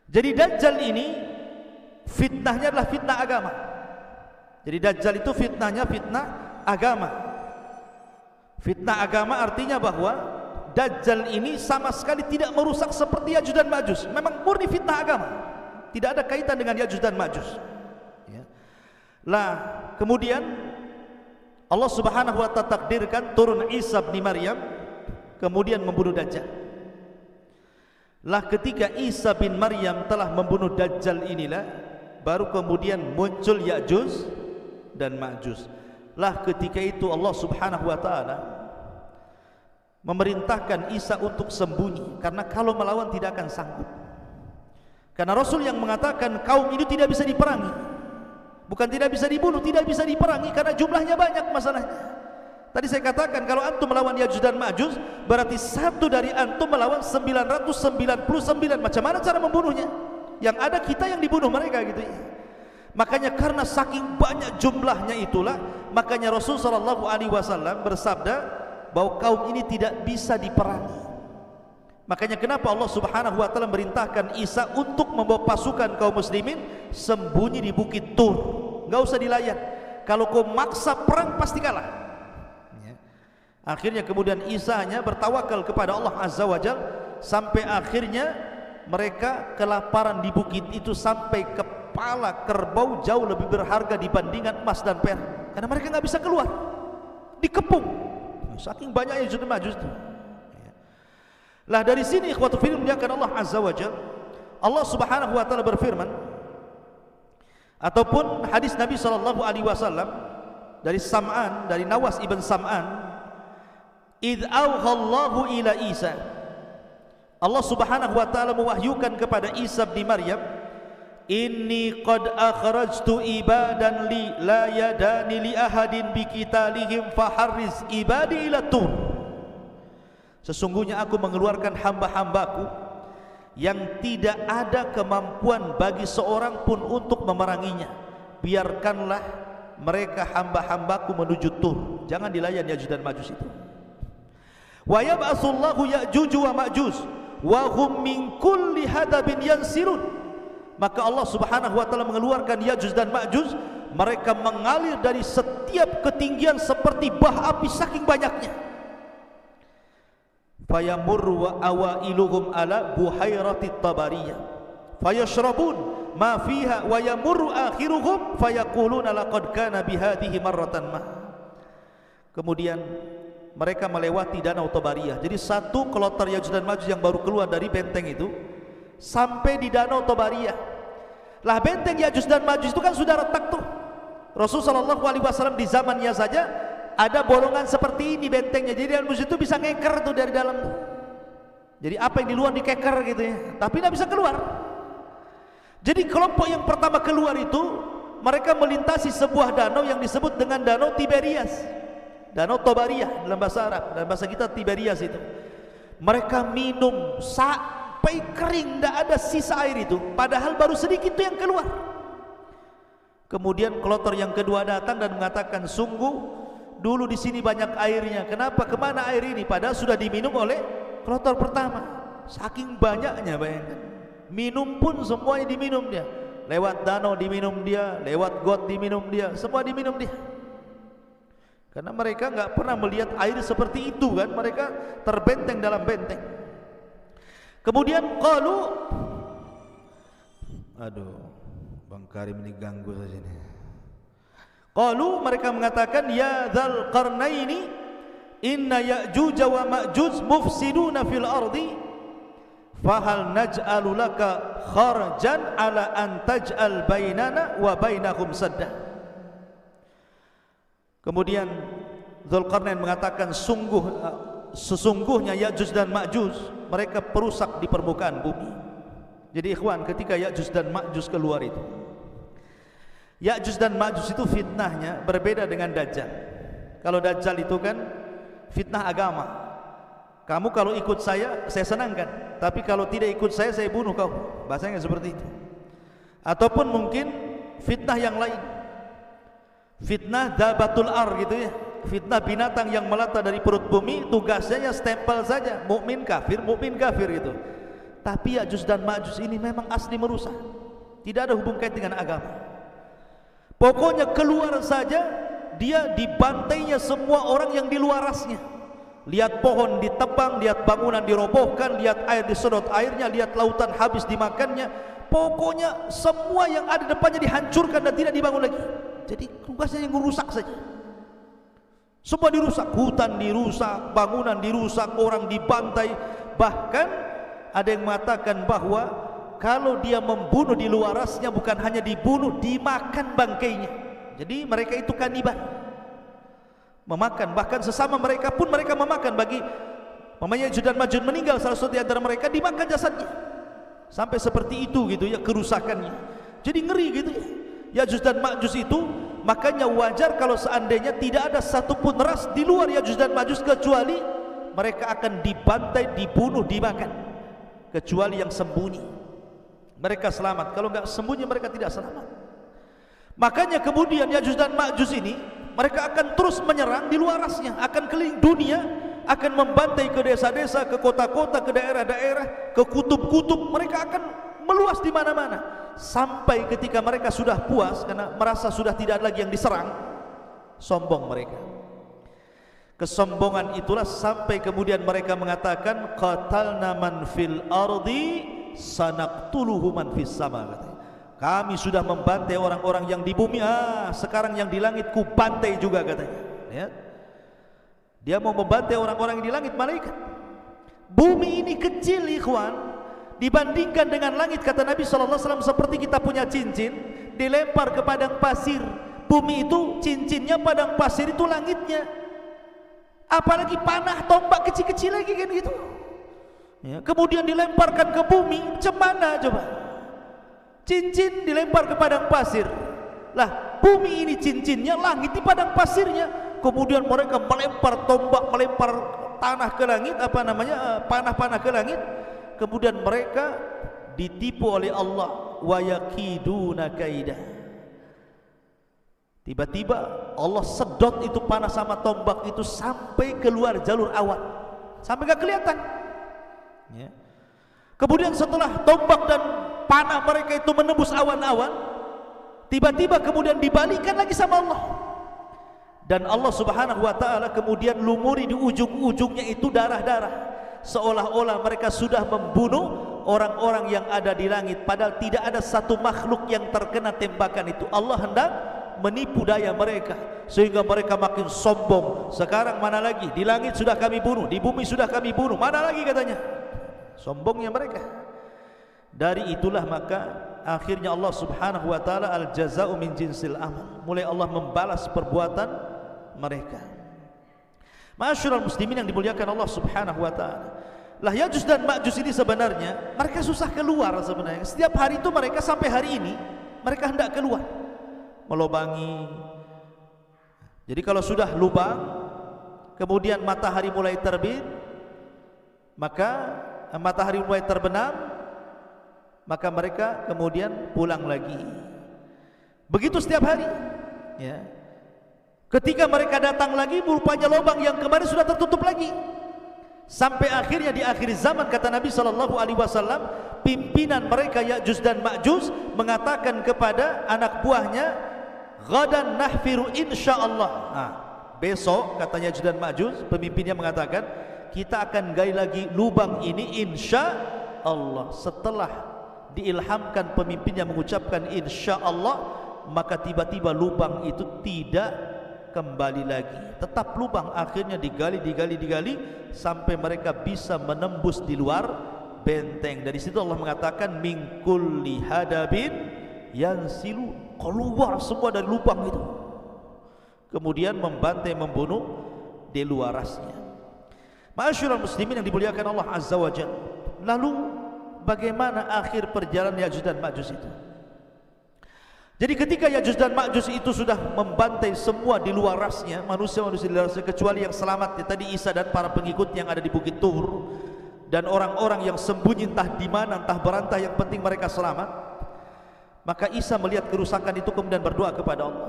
S1: Jadi Dajjal ini fitnahnya adalah fitnah agama. Jadi Dajjal itu fitnahnya fitnah agama. Fitnah agama artinya bahwa Dajjal ini sama sekali tidak merusak seperti Ya'juj dan Ma'juj. Memang murni fitnah agama, tidak ada kaitan dengan Ya'juj dan Ma'juj ya. Lah kemudian Allah Subhanahu wa ta'ala takdirkan turun Isa bin Maryam, kemudian membunuh Dajjal. Lah ketika Isa bin Maryam telah membunuh Dajjal inilah baru kemudian muncul Ya'juj dan Ma'juj. Lah ketika itu Allah Subhanahu wa ta'ala memerintahkan Isa untuk sembunyi, karena kalau melawan tidak akan sanggup. Karena Rasul yang mengatakan kaum ini tidak bisa diperangi, bukan tidak bisa dibunuh, tidak bisa diperangi karena jumlahnya banyak masalahnya. Tadi saya katakan kalau antum melawan Ya'juj dan Ma'juj berarti satu dari antum melawan 999. Macam mana cara membunuhnya? Yang ada kita yang dibunuh mereka gitu ya. Makanya karena saking banyak jumlahnya itulah, makanya Rasul sallallahu alaihi wasallam bersabda bahwa kaum ini tidak bisa diperangi. Makanya kenapa Allah Subhanahu wa ta'ala merintahkan Isa untuk membawa pasukan kaum muslimin sembunyi di bukit Tur. Enggak usah dilayan. Kalau kau maksa perang pasti kalah ya. Akhirnya kemudian Isa hanya bertawakal kepada Allah Azza wa Jalla, sampai akhirnya mereka kelaparan di bukit itu sampai kepala kerbau jauh lebih berharga dibandingkan emas dan perak, karena mereka nggak bisa keluar, dikepung saking banyaknya Ya'juj dan Ma'juj itu. Lah dari sini ikhwatu fillah muliakan Allah Azza wa Jalla, Allah Subhanahu wa ta'ala berfirman, ataupun hadis Nabi sallallahu alaihi wasallam dari Sam'an, dari Nawas ibn Sam'an, idh awhallahu ila Isa, Allah Subhanahu wa ta'ala mewahyukan kepada Isa bin Maryam, inni qad akhrajtu ibadan li la yadani li ahadin biqitalihim faharriz ibadi ila Tur. Sesungguhnya aku mengeluarkan hamba-hambaku yang tidak ada kemampuan bagi seorang pun untuk memeranginya. Biarkanlah mereka hamba-hambaku menuju Tur. Jangan dilayan Ya'juj dan Ma'juj itu. Wa yab'atsullahu Ya'juj wa Ma'juj wa hum min kulli hadabin yansirun. Maka Allah Subhanahu wa ta'ala mengeluarkan Ya'juj dan Ma'juj, mereka mengalir dari setiap ketinggian seperti bah api saking banyaknya. Fayamurru wa awailuhum ala buhairati tabariyah fayashrabun ma fiha wa yamurru akhiruhum fayaquluna laqad kana bihadhihi marratan ma. Kemudian mereka melewati danau Tabariyah. Jadi satu kloter Ya'juj dan Ma'juj yang baru keluar dari benteng itu sampai di danau Tabariyah. Lah benteng Ya'juj dan Ma'juj itu kan sudah retak tuh. Rasulullah SAW di zamannya saja ada bolongan seperti ini bentengnya. Jadi musuh itu bisa ngeker tuh dari dalam tuh. Jadi apa yang di luar dikeker gitu ya, tapi tidak bisa keluar. Jadi kelompok yang pertama keluar itu mereka melintasi sebuah danau yang disebut dengan Danau Tiberias, Danau Tabariyah dalam bahasa Arab, dalam bahasa kita Tiberias itu. Mereka minum sampai sampai kering, tidak ada sisa air itu, padahal baru sedikit itu yang keluar. Kemudian kloter yang kedua datang dan mengatakan, sungguh dulu di sini banyak airnya, kenapa kemana air ini? Padahal sudah diminum oleh kloter pertama. Saking banyaknya, bayangkan, minum pun semuanya diminum dia. Lewat danau diminum dia, lewat got diminum dia, semua diminum dia. Karena mereka enggak pernah melihat air seperti itu kan, mereka terbenteng dalam benteng. Kemudian qalu, aduh, Bang Karim ini ganggu saja nih. Qalu, mereka mengatakan, ya dzal qarnaini inna ya'juj wa ma'juj mufsiduna fil ardi fahal naj'alu laka kharjan ala an taj'al bainana wa bainahum sadda. Kemudian Dzulqarnain mengatakan, sesungguhnya Ya'juj dan Ma'juj mereka perusak di permukaan bumi. Jadi ikhwan, ketika Ya'juj dan Ma'juj keluar itu, Ya'juj dan Ma'juj itu fitnahnya berbeda dengan Dajjal. Kalau Dajjal itu kan fitnah agama, kamu kalau ikut saya senangkan, tapi kalau tidak ikut saya bunuh kau, bahasanya seperti itu. Ataupun mungkin fitnah yang lain, fitnah dabatul ar gitu ya, fitnah binatang yang melata dari perut bumi, tugasnya stempel saja, mukmin kafir gitu. Tapi Ya'juj dan Ma'juj ini memang asli merusak, tidak ada hubung kait dengan agama. Pokoknya keluar saja, dia dibantainya semua orang yang di luarasnya. Lihat pohon ditebang, lihat bangunan dirobohkan, lihat air disedot airnya, lihat lautan habis dimakannya. Pokoknya semua yang ada depannya dihancurkan dan tidak dibangun lagi. Jadi tugasnya yang merusak saja. Semua dirusak, hutan dirusak, bangunan dirusak, orang dibantai. Bahkan ada yang mengatakan bahwa kalau dia membunuh di luarasnya, bukan hanya dibunuh, dimakan bangkainya. Jadi mereka itu kanibal, memakan, bahkan sesama mereka pun mereka memakan. Bagi mamanya Ya'juj dan Ma'juj meninggal, salah satu di antara mereka dimakan jasadnya. Sampai seperti itu gitu ya kerusakannya. Jadi ngeri gitu ya Ya'juj dan Ma'juj itu. Makanya wajar kalau seandainya tidak ada satupun ras di luar Ya'juj dan Ma'juj, kecuali mereka akan dibantai, dibunuh, dimakan, kecuali yang sembunyi. Mereka selamat, kalau enggak sembunyi mereka tidak selamat. Makanya kemudian Ya'juj dan Ma'juj ini mereka akan terus menyerang di luar rasnya, akan keliling dunia, akan membantai ke desa-desa, ke kota-kota, ke daerah-daerah, ke kutub-kutub. Mereka akan meluas di mana-mana, sampai ketika mereka sudah puas karena merasa sudah tidak ada lagi yang diserang, sombong mereka. Kesombongan itulah sampai kemudian mereka mengatakan, qatalna man fil ardi sanaqtuluhu man fis sama. Kami sudah membantai orang-orang yang di bumi, sekarang yang di langit ku bantai juga, katanya. Lihat, dia mau membantai orang-orang yang di langit, malaikat. Bumi ini kecil ikhwan, dibandingkan dengan langit, kata Nabi SAW, seperti kita punya cincin dilempar ke padang pasir. Bumi itu cincinnya, padang pasir itu langitnya. Apalagi panah tombak kecil-kecil lagi kan gitu ya. Kemudian dilemparkan ke bumi, macam mana coba? Cincin dilempar ke padang pasir, lah bumi ini cincinnya, langit di padang pasirnya. Kemudian mereka melempar tombak, melempar tanah ke langit, panah-panah ke langit. Kemudian mereka ditipu oleh Allah, wa yakiduna kaida. Tiba-tiba Allah sedot itu panah sama tombak itu sampai keluar jalur awan, sampai gak kelihatan ya. Kemudian setelah tombak dan panah mereka itu menembus awan-awan, tiba-tiba kemudian dibalikan lagi sama Allah. Dan Allah Subhanahu wa ta'ala kemudian lumuri di ujung-ujungnya itu darah-darah, seolah-olah mereka sudah membunuh orang-orang yang ada di langit, padahal tidak ada satu makhluk yang terkena tembakan itu. Allah hendak menipu daya mereka sehingga mereka makin sombong. Sekarang mana lagi, di langit sudah kami bunuh, di bumi sudah kami bunuh, mana lagi katanya. Sombongnya mereka. Dari itulah maka akhirnya Allah Subhanahu wa ta'ala, al jaza'u min jinsil amal, mulai Allah membalas perbuatan mereka. Ma'asyiral muslimin yang dimuliakan Allah Subhanahu wa ta'ala, lah Ya'juj dan Ma'juj ini sebenarnya mereka susah keluar sebenarnya. Setiap hari itu mereka, sampai hari ini mereka hendak keluar, melobangi. Jadi kalau sudah lubang, kemudian matahari mulai terbit, maka matahari mulai terbenam, maka mereka kemudian pulang lagi. Begitu setiap hari, ya. Ketika mereka datang lagi, rupanya lubang yang kemarin sudah tertutup lagi. Sampai akhirnya di akhir zaman, kata Nabi SAW, pimpinan mereka Ya'juj dan Ma'juj mengatakan kepada anak buahnya, ghadan nahfiru insyaallah. Besok, katanya Ya'juj dan Ma'juj, pemimpinnya mengatakan, kita akan gali lagi lubang ini insyaallah. Setelah diilhamkan pemimpinnya mengucapkan insyaallah, maka tiba-tiba lubang itu tidak kembali lagi, tetap lubang. Akhirnya digali sampai mereka bisa menembus di luar benteng. Dari situ Allah mengatakan min kulli hadabin yansilu, keluar semua dari lubang itu, kemudian membantai, membunuh di luarasnya. Ma'asyiral muslimin yang dimuliakan Allah Azza wa Jalla, lalu bagaimana akhir perjalanan Ya'juj dan Ma'juj itu? Jadi ketika Ya'juj dan Ma'juj itu sudah membantai semua di luar rasnya, manusia-manusia di luar rasnya, kecuali yang selamat, ya, tadi Isa dan para pengikut yang ada di Bukit Tur, dan orang-orang yang sembunyi entah di mana, entah berantah, yang penting mereka selamat. Maka Isa melihat kerusakan itu kemudian berdoa kepada Allah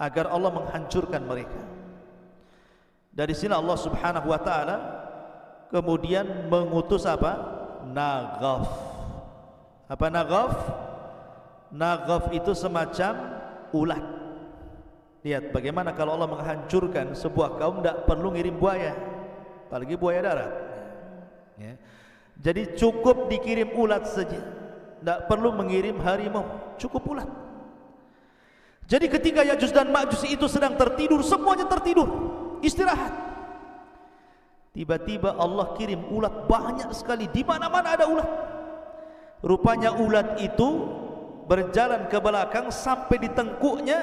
S1: agar Allah menghancurkan mereka. Dari sini Allah Subhanahu wa taala kemudian mengutus apa? Naghaf. Apa Naghaf? Naghaf itu semacam ulat. Lihat bagaimana kalau Allah menghancurkan sebuah kaum, tidak perlu ngirim buaya, apalagi buaya darat, ya. Jadi cukup dikirim ulat saja, tidak perlu mengirim harimau, cukup ulat. Jadi ketika Ya'juj dan Ma'juj itu sedang tertidur, semuanya tertidur, istirahat, tiba-tiba Allah kirim ulat banyak sekali, di mana-mana ada ulat. Rupanya ulat itu berjalan ke belakang sampai di tengkuknya.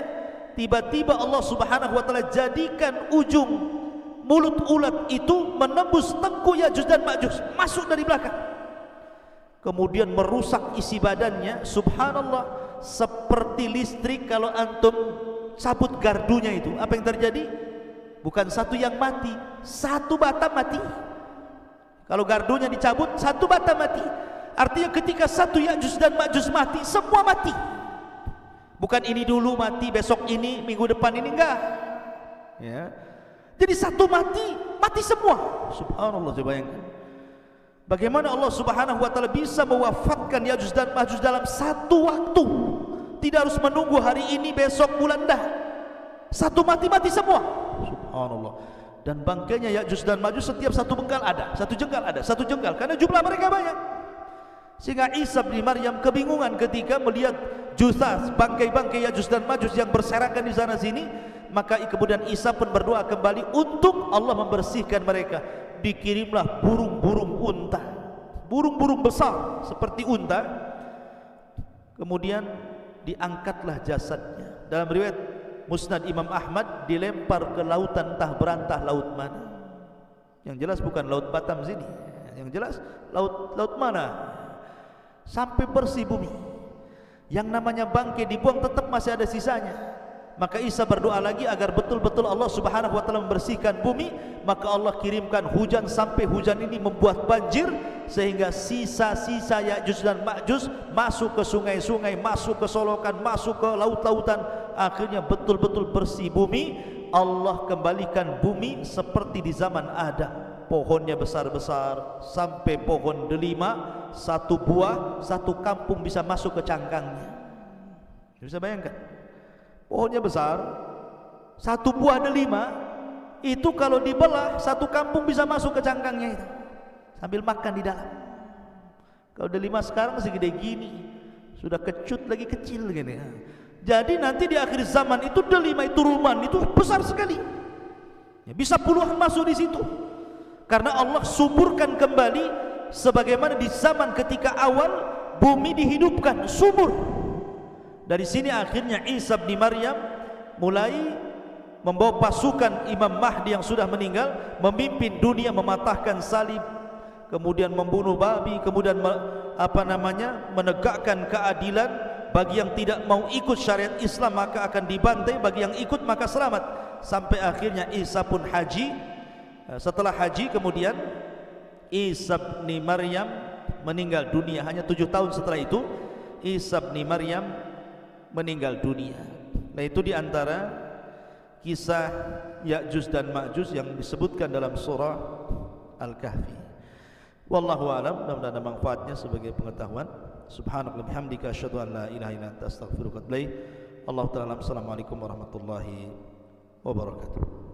S1: Tiba-tiba Allah Subhanahu wa taala jadikan ujung mulut ulat itu menembus tengkuk Ya'juj dan Ma'juj, masuk dari belakang, kemudian merusak isi badannya. Subhanallah, seperti listrik kalau antum cabut gardunya itu, apa yang terjadi? Bukan satu yang mati, satu batang mati. Kalau gardunya dicabut, satu batang mati. Artinya ketika satu Ya'juj dan Ma'juj mati, semua mati. Bukan ini dulu mati, besok ini, minggu depan ini, enggak, ya. Jadi satu mati, mati semua. Subhanallah, coba bayangkan bagaimana Allah Subhanahu wa taala bisa mewafatkan Ya'juj dan Ma'juj dalam satu waktu. Tidak harus menunggu hari ini, besok, bulan, dah. Satu mati semua. Subhanallah. Dan bangkainya Ya'juj dan Ma'juj setiap satu bengkal ada, satu jengkal ada, satu jengkal, karena jumlah mereka banyak. Sehingga Isa bin Maryam kebingungan ketika melihat jusas, bangkai-bangkai Ya'juj dan Ma'juj yang berserakan di sana sini. Maka kemudian Isa pun berdoa kembali untuk Allah membersihkan mereka. Dikirimlah burung-burung unta, burung-burung besar seperti unta. Kemudian diangkatlah jasadnya. Dalam riwayat Musnad Imam Ahmad, dilempar ke lautan, entah berantah laut mana. Yang jelas bukan laut Batam sini, yang jelas laut mana, sampai bersih bumi. Yang namanya bangkai dibuang, tetap masih ada sisanya. Maka Isa berdoa lagi agar betul-betul Allah Subhanahu wa taala membersihkan bumi. Maka Allah kirimkan hujan, sampai hujan ini membuat banjir, sehingga sisa-sisa Ya'juj dan Ma'juj masuk ke sungai-sungai, masuk ke solokan, masuk ke laut-lautan. Akhirnya betul-betul bersih bumi. Allah kembalikan bumi seperti di zaman Adam. Pohonnya besar-besar, sampai pohon delima, satu buah, satu kampung bisa masuk ke cangkangnya. Bisa bayangkan, pohonnya besar, satu buah delima, itu kalau dibelah, satu kampung bisa masuk ke cangkangnya itu, sambil makan di dalam. Kalau delima sekarang segede gini, sudah kecut lagi, kecil gini. Jadi nanti di akhir zaman itu delima itu, ruman itu besar sekali, ya, bisa puluhan masuk di situ. Karena Allah suburkan kembali sebagaimana di zaman ketika awal bumi dihidupkan, subur. Dari sini akhirnya Isa bin Maryam mulai membawa pasukan Imam Mahdi yang sudah meninggal, memimpin dunia, mematahkan salib, kemudian membunuh babi, kemudian menegakkan keadilan. Bagi yang tidak mau ikut syariat Islam maka akan dibantai, bagi yang ikut maka selamat. Sampai akhirnya Isa pun haji. Setelah haji kemudian Isa bin Maryam meninggal dunia. Hanya 7 tahun setelah itu Isa bin Maryam meninggal dunia. Nah, itu di antara kisah Ya'juj dan Ma'juj yang disebutkan dalam surah Al-Kahfi. Wallahu a'lam. Mudah-mudahan ada manfaatnya sebagai pengetahuan. Subhanallah bihamdika asyhadu an la ilaha illa anta astaghfiruka wa atubu ilaik. Allahu ta'ala. Assalamualaikum warahmatullahi wabarakatuh.